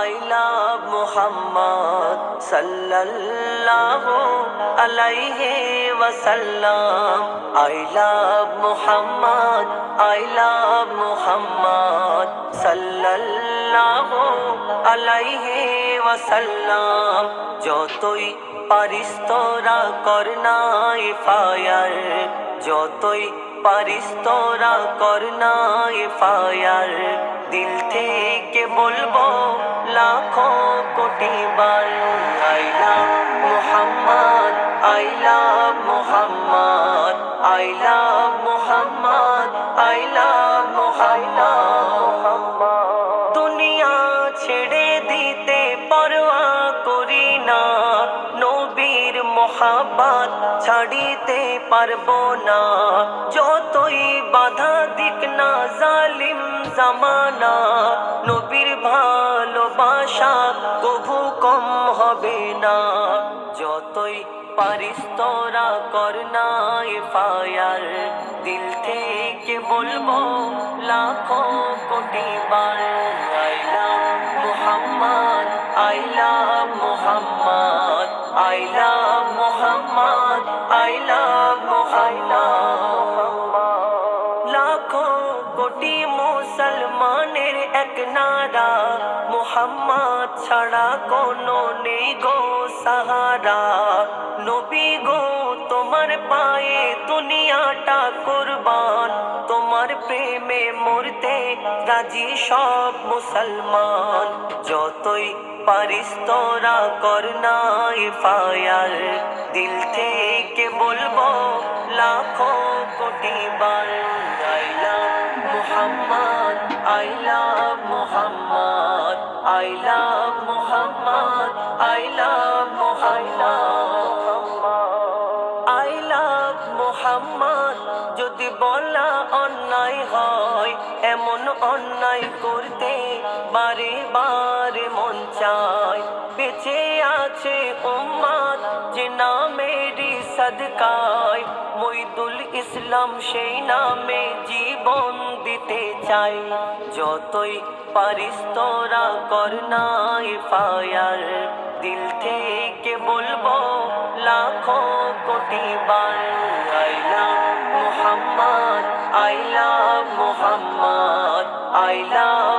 I love Muhammad sallallahu alayhi wasallam. I love Muhammad, I love Muhammad sallallahu alayhi wasallam. যতই পারিস তোরা করনা fire, যতই পারিস তোরা করনা ফায়ার, দিল থেকে বলবো লাখো কোটি বার I love Muhammad, I love Muhammad, I love Muhammad, I love Muhammad. দুনিয়া ছেড়ে দিতে পরোয়া করি না, নবীর মোহাব্বত ছাড়িতে পারবো না। যতই বাধা দিক না জালিম জামানা, নবীর ভালোবাসা কভু কম হবে না। যতই পারিস তোরা করনা ফায়ার, দিল থেকে বলবো লাখো কোটি বার I love Muhammad, I love Muhammad, I love Muhammad, I love Muhammad. লাখো কোটি মুসলমানের এক নারা, মুহাম্মদ ছাড়া কোনো নেই গো সাহারা। নবী গো তোমার পায়ে দুনিয়াটা কুরবান, তোমার প্রেমে মরতে রাজি সব মুসলমান। যতই পারিস তোরা করনা ফায়ার, দিল থেকে বলবো লাখো কোটি বার I love Muhammad, I love Muhammad, I love Muhammad, I love Muhammad, I love Muhammad. যদি বলা অন্যায় হয়, এমন অন্যায় করতে বারে বারে মন চায়। বেঁচে আছে উম্মত যে নামেরই সদকায়, মইদুল ইসলাম সেই নামে জীবন দিতে চাই। যতই পারিস তোরা করনা ফায়ার, দিল থেকে বলবো লাখো কোটি বার I love Muhammad, I love Muhammad, I love